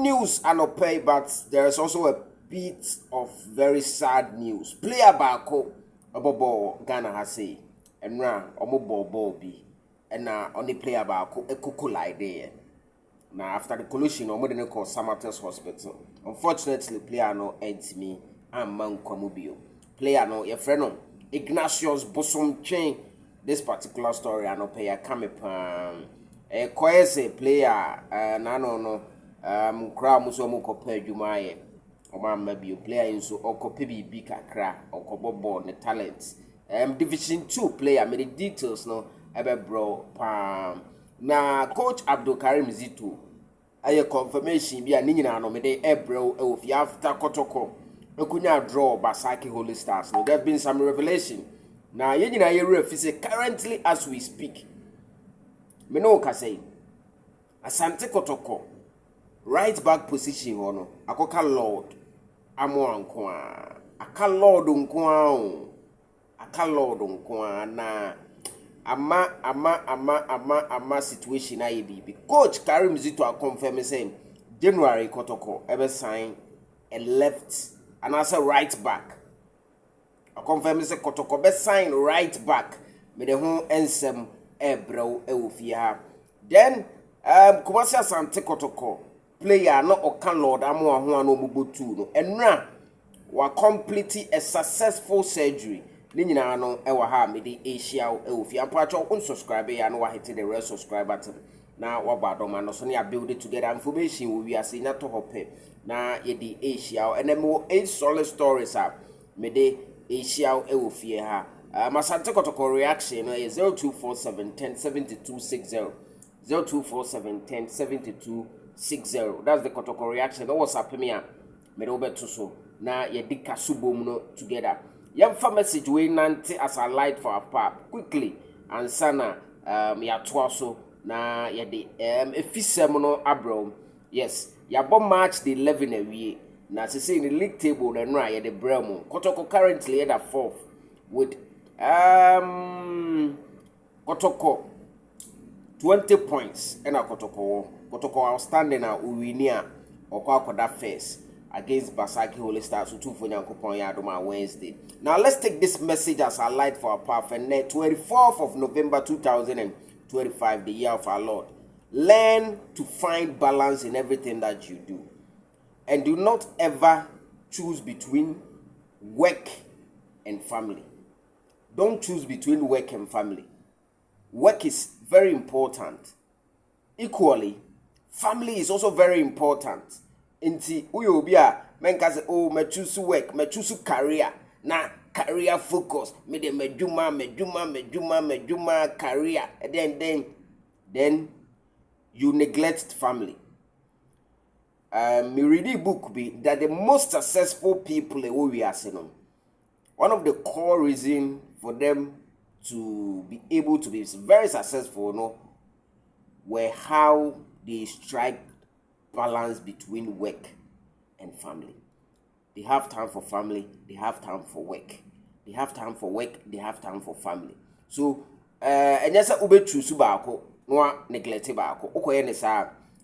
news anopay, but there is also a bit of very sad news. Player Bako Obobo Ghana has say and now Omobo Bobby and now only player Bako a Kotoko like there. Now after the collision or modern call Samate's hospital. Unfortunately, player no ends me and man Komubio. Player no your friend no Ignatius Bosom chain. This particular story I no pay a kamepam. A quiet player no crowd muso mu kopa adwuma ye o ma maybe player nso okopa bibi kakra okobobo ne talent division 2 player me the details no ebe bro pam na coach Abdul Karim Zito aye confirmation bi ani nyina no me de ebro e ofi after Kotoko ekunya draw Basaki Holy Stars. No, there have been some revelation na ye nyina ye refi currently as we speak me no ka say Asante Kotoko right back position hono akoka Lord amo ankoa aka Lord nkoa na ama situation aye bi coach Karim Zito a confirm saying January Kotoko ever sign a left and also right back a confirm say Kotoko be sign right back me the ho ensem ebro e ofia then Kumasi Asante Kotoko player no oka Lord amo ho ano mubotu no enra wa complete a successful surgery ni nyina no e wa ha me di Asia e ofi ampacho unsubscribe ya no wa hit the red subscribe button na wa badoma no so ne build it together information we are seeing na to hope na ye di Asia and then mo 8 solid stories me di Asia e ofi ha Asante Kotoko reaction is 0247107260 0247107260. That's the Kotoko reaction. That was happening here. Me do beto so na ye di kasubom no together. Yam fa message we nanti as a light for a pap quickly and sana ya toa so na ye di efisem no abro. Yes, ya bom match the 11 awie. Na se say in the league table na nra ye the bremo. Kotoko currently at 4th with Kotoko 20 points and a Kotoko outstanding na uwinia okwa first against Basaki Holy Stars so 2 for Nyankopon Yadoma Wednesday. Now let's take this message as a light for our path and 24th of November 2025, the year of our Lord. Learn to find balance in everything that you do and do not ever choose between work and family. Don't choose between work and family. Work is very important. Equally, family is also very important. Inti uyo bia menka say oh me choose work, me choose career. Na career focus. Me de medjuma career. And then you neglect family. Me read a book be that the most successful people we are seeing. One of the core reasons for them to be able to be very successful, were how they strike balance between work and family. They have time for family, they have time for work. They have time for work, they have time for family. So, and yes, ube choose bako, no neglect bako.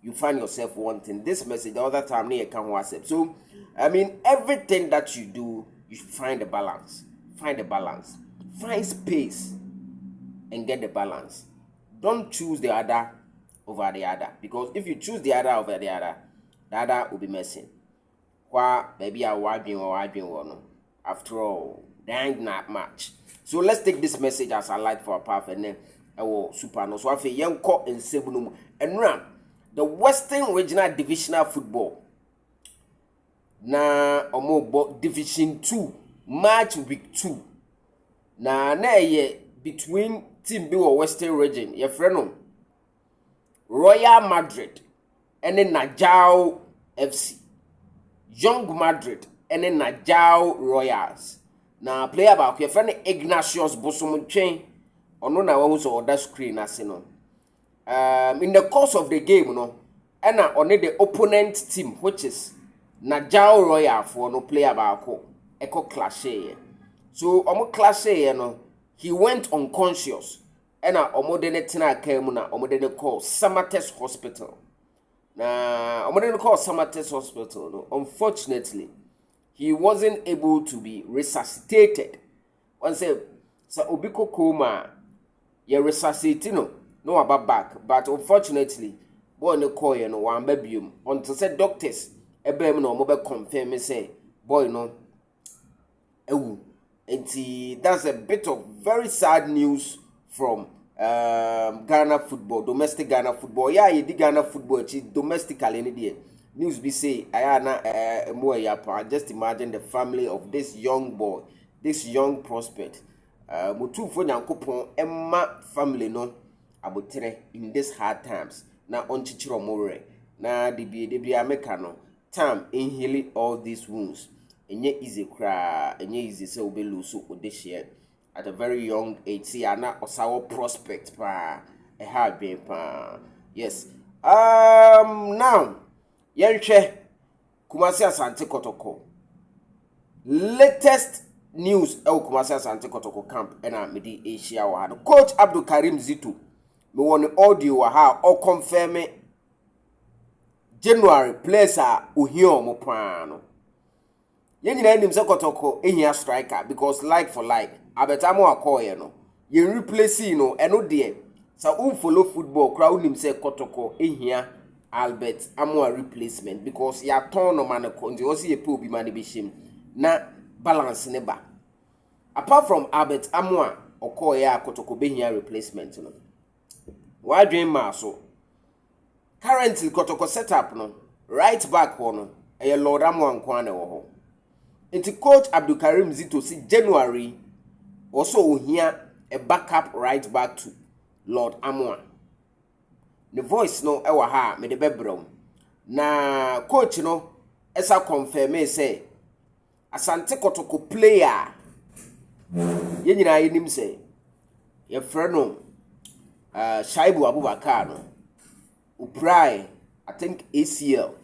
You find yourself wanting this message the other time near can WhatsApp. So, I mean, everything that you do, you should find a balance. Find a balance. Find space and get the balance. Don't choose the other over the other. Because if you choose the other over the other will be messing. Kwa maybe I no. After all, there ain't not much. So let's take this message as a light for a path and then I will super no. So I feel young court in Sebunum and run the Western Regional Divisional Football. Na omo Division 2 March week 2 na ye between team B or Western region your friend Royal Madrid and then Najao FC, Young Madrid and then Najao Royals. Na player about your friend Ignatius Bosom chain ono na won so other screen as in the course of the game and only the opponent team which is Najao Royal for no player about echo clash. So omo clash he went unconscious and omo de netina came na omo de call Samate's hospital. Na I'm going to call Samates Hospital. No? Unfortunately, he wasn't able to be resuscitated. One said, so Obiko coma, you resuscitate no about back, but unfortunately, boy no call no one baby until said doctors, a baby no mobile confirm say, boy no, and that's a bit of very sad news from Ghana football, domestic Ghana football. Yeah, you did Ghana football, domestically in the news be say, just imagine the family of this young boy, this young prospect. Mutu for Yankopon, Emma family no, abotere in these hard times. Na onchichiro more, na debi Americano, time in healing all these wounds. Enye easy cry, enye easy say obe lose odehye at a very young age. See, ana osawo prospect pa a hard been pa. Yes. Now, yenhwe Kumasi Asante Kotoko. Latest news Kumasi Asante Kotoko camp ena medi Asia wa. Coach Abdul Karim Zito me won audio wa ha o confirm January players are ohio mo pa no. Yen nyina nim se Kotoko ehia striker because like for like abetamo akoye no ye replace no eno de sa follow football crowd nim se Kotoko ehia Albert Amoa replacement because ya turn no man ko nti o se ye pe obi man be shim na balance ne ba apart from Albert Amoa okoye a Kotoko behia replacement no wa dwen ma so currently Kotoko setup no right back ho no e Lord Amoa nkwa na wo ho. Inti coach Abdul Karim Zito si January also ohia a backup right back to Lord Amoa. The voice no ewa ha me de bebrom. Na coach no esa confirm say Asante Kotoko player ye nyina yenim say ye frɛ no Shayibu Abubakar no uprai I think ACL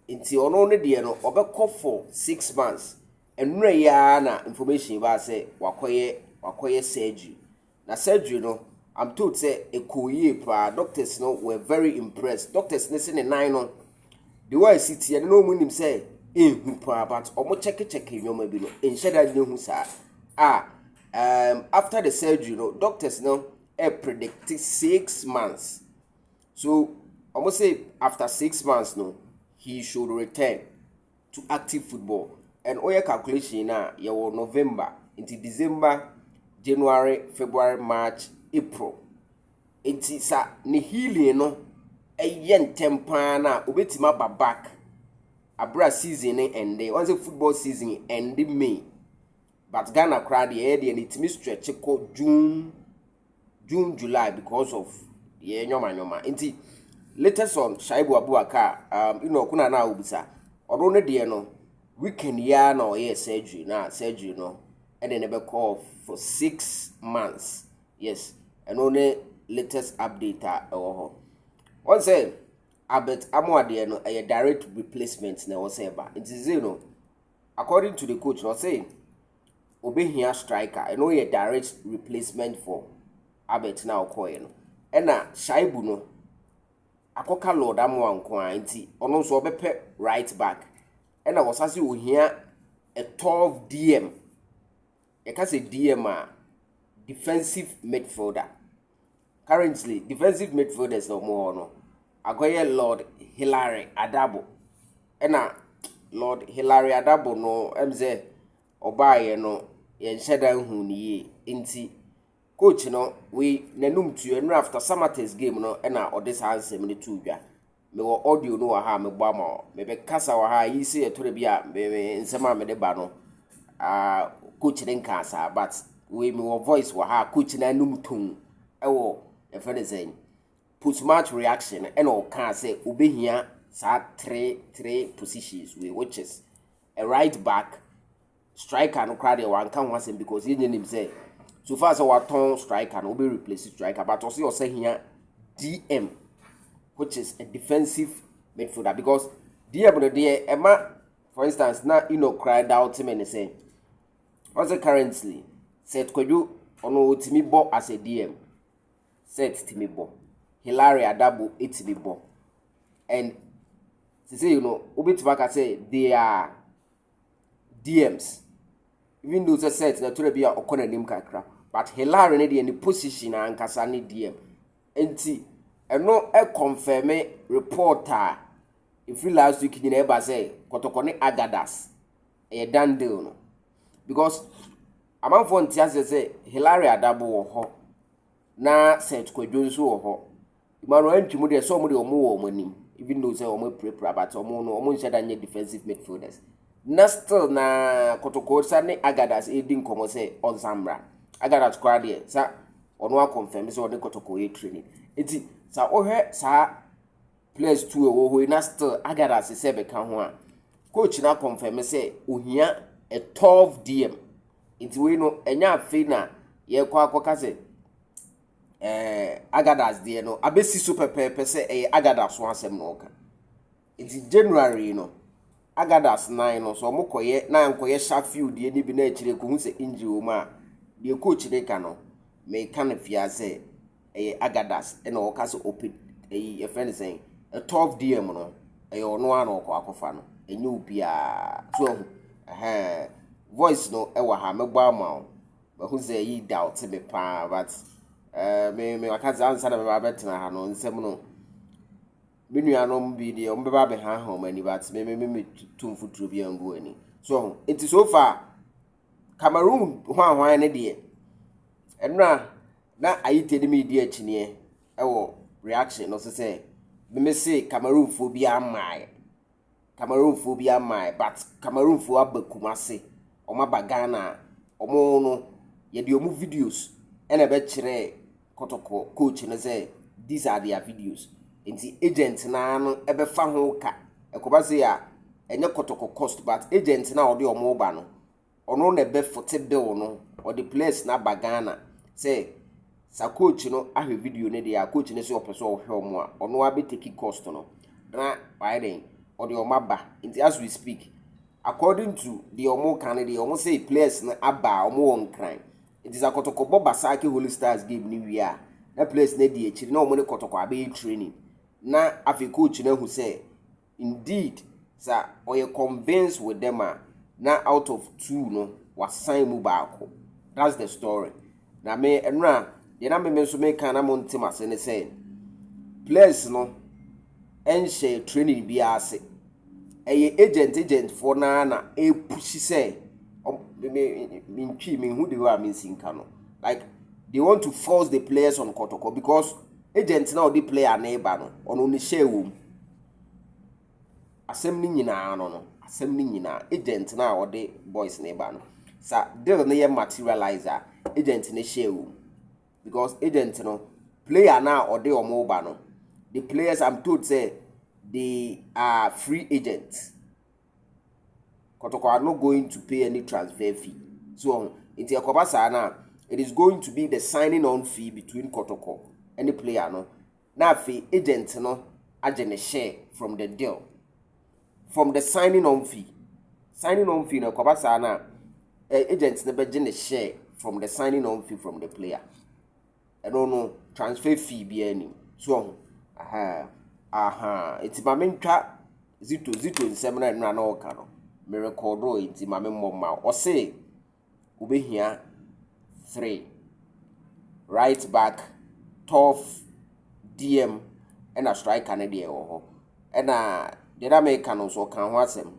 inti ono ne de no obekɔ for 6 months. And ya na information ba say wakoye surgery. Na surgery no, I'm told say ekoye pa doctors no were very impressed. Doctors ne say ne nine no. The way sit here no munim say hu pa but omo check nyoma bi no. Ensheda ne hu sa. After the surgery no, doctors no predict 6 months. So almost say after 6 months no, he should return to active football. And all your calculation na your November into December, January, February, March, April. Into sa ni healing no a yen tempa na obetima ba back. Abra season ende. Once the football season end May. But Ghana crowd the area and it stretch ko June, July because of the nyoma. Into latest on Shayibu Abubakar kuna na ubisa. Odo ne de no weekend ya na oye surgery no and then never call for 6 months. Yes, and only latest update one say Albert Amoa de no a direct replacement na say ba it is according to the coach no say obehia striker and only a direct replacement for Albert na okoye no and na Shayibu no akoka Lord Amoa nko anti ono so obepe right back. And I was asking here a 12 DM. I can say DM defensive midfielder. Currently, defensive midfielders no more no. I go here Lord Hilary Adabo. And Lord Hilary Adabo no MZ Obaye no yen sheda hu ni inti coach no we nanum tu and after Samates game no and this answer me two dwa. Me wo audio no ha me gba ma me be kasa wa ha yi se etore bia me nsema me de ba no coach den kasa but we me wo voice wa ha coach na num tun e wo e fe say post match reaction and all can say obehia sa three positions which is a right back striker no crowd e wan kan wasem because he nim say so far so what ton striker no be replace striker but also say here DM which is a defensive midfielder because DM the Emma, for instance, now cried out him and say, also currently said Koju ono timi bo as a DM said timi bo Hilary Adabo it timi bo and say you know, Ubit Baka say they are DMs. Even though they said that to be a okona nim kakra, but Hilary ne the position and Kasani DM. Enti no e confirm reporter if you last week in eba say Kotoko ne Agadas e dan deal no. Because amanfo ntia say Hilary Adabo wo ho na set kwadwo so wo ho. Emmanuel Ntwimu de so mo de omo wo manim. Even though say omo prepare but omo nche da nye defensive midfielders. Na still na Kotoko sa ne Agadas e din komo say on Zambra. Agadas kwa de sa ono a confirm say on Kotoko e training. Enti sa ohwe sa players two wo ho na still Agadas say be kan ho a coach na confirm say ohia a 12 DM. Enti we no enya afi na ye kwa akoka say Agadas de no abesi super pepe say Agadas one asem no ka. Enti January no Agadas 9 no so mokoye na nkoye Sheffield de ni bi na akire ko hu say injury o ma de coach de ka no me ka na fia say Agadas na o ka say open a friend saying a 12 DM no ono an o kwa akofa no enye obia so voice no e wa ha megbo ama o hu say yi doubt me pa but me wakazi answer na me betina ha no nsem no menuanom bi de ombeba be ha ha mani but me tumfuturo bi angu ani so it is so far Cameroon hwan ne de enra na ayite de media akine e wo reaction no say me say Cameroon fo bi amai but Cameroon fo abakumase omaba Ghana omo no ye de omu videos ena be kire Kotoko coach no say these are their videos inti agent na no ebe fa ho ka ekoba say ya enye Kotoko cost but agent na ode omo ba no ono na ebe fote bill no or the place na Bagana say sa coach no ahwe video ne dia coach ne say opeso ohwe omo a ono abi take cost no na why then or the omaba inti as we speak according to the omo candidate omo say players na aba omo won crime. It is a Kotoko Boba Saki Holy Stars game new year. That place na di echi na omo ne Kotoko abe training. Na afi coach na who say indeed sir or you convinced with them na out of 2 no was sign mu baako. That's the story. Na me enra ye na me so me kan na mo ntima se ne say players no enhye training bi ase. Eye agent for na e pushi say who they were missing cano. Like they want to force the players on Kotoko because agents now they play a neighbor no on only share room. Assembly nyina agent now or the boys neighbor no. Sa they no materializer agent ne share room because agent no player now or they or mobile no. The players I'm told say they are free agents. Kotoko are not going to pay any transfer fee. So, in the Kobasa it is going to be the signing on fee between Kotoko and the player. No, now fee agent no agent share from the deal, from the signing on fee. Signing on fee no Kobasa agents never get a share from the signing on fee from the player. I don't know transfer fee be any. So, it's my main trap. Zito in seminar and run all cano. Me record row inti mame mama or say ube here 3 right back tough DM and a striker na there oh and the American also can wasem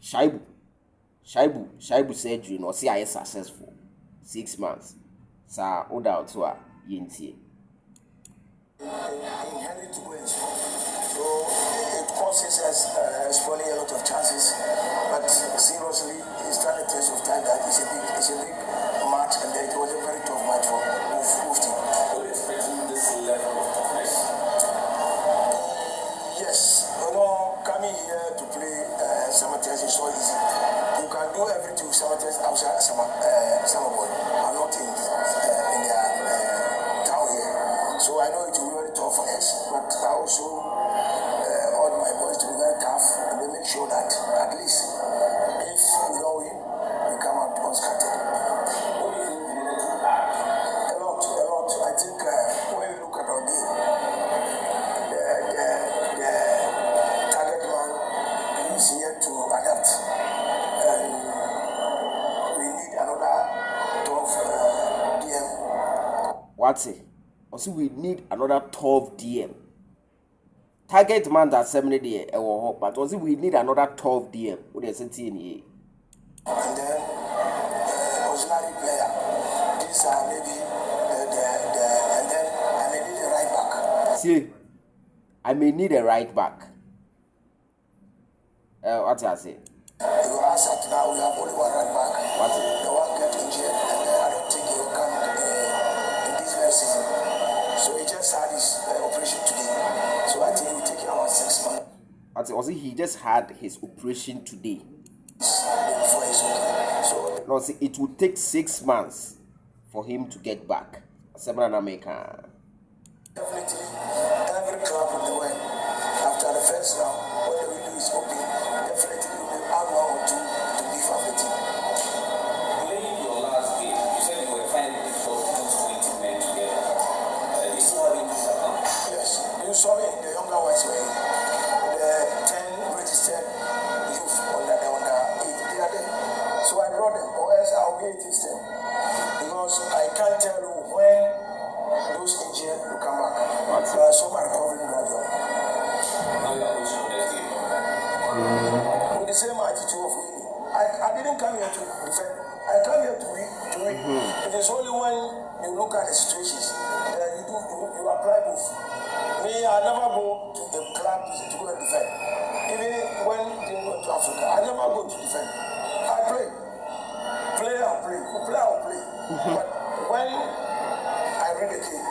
Shayibu surgery no see I successful 6 months sa oda to a yintie inherit to go so it causes us spoiling a lot of chances. But seriously, it's not a test of time that it's a big match, and it was a very tough match for both teams. Are you expecting this level of toughness? Yes, coming here to play Samateas is so easy. You can do everything with Samateas outside Samaboy, and not in their town here. So I know it will be very tough for us, but I also want my boys to be very tough and they make sure that at least if we don't win, we come out unscattered. What do you think we need to add? A lot. I think when you look at our game, the target man is yet to adapt. And we need another 12 DM. What's it? Also, we need another 12 DM. Target man that 70 day, but also we need another 12 DM. What is it in here? And then auxiliary player. These are maybe and then I may need a right back. See, I may need a right back. What I say? Because at now we have only one right back. What's it? The one get injured, and I don't think he will come in this very season. So he just had his operation today. So I think it will take around 6 months. What's it? Also, he just had his operation today. Before he's okay. So No, see, it will take 6 months for him to get back. America. definitely every club in the world, after the first round, what they will do is open. Definitely we will add one or two to beef up the team. Playing your last game, you said you were finding it difficult to put 20 men together. This is how injuries are come. Yes, you saw it in the younger ones where the 10 registered youth under 8, they are there. So I brought them, or else I'll be 18 them. Because I can't tell you when those injured will come back. Some are recovering gradually. Now you are pushing on next game. With the same attitude of winning. I didn't come here to defend. I come here to win. It is only when you look at the situations that you apply both. Me, I never go to the club to go and defend. Even when they go to Africa, I never go to defend. I play. Play, I'll play. Play, I'll play. But when I read the game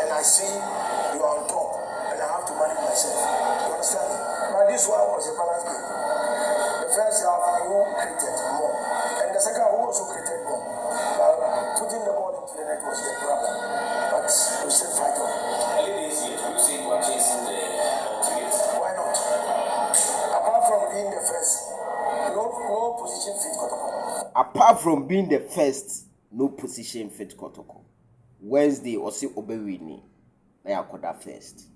and I see you are on top and I have to manage myself, you understand me? But this one was a balanced game. The first half, you created more. And the second half, we also created more. Putting the ball into the net was the problem. But we still fight on. Early days here, you say you are chasing the ultimate. Why not? Apart from being the first, no position fit Kotoko. Apart from being the first, no position fit Kotoko. Wednesday, or say Obewini, I got that first.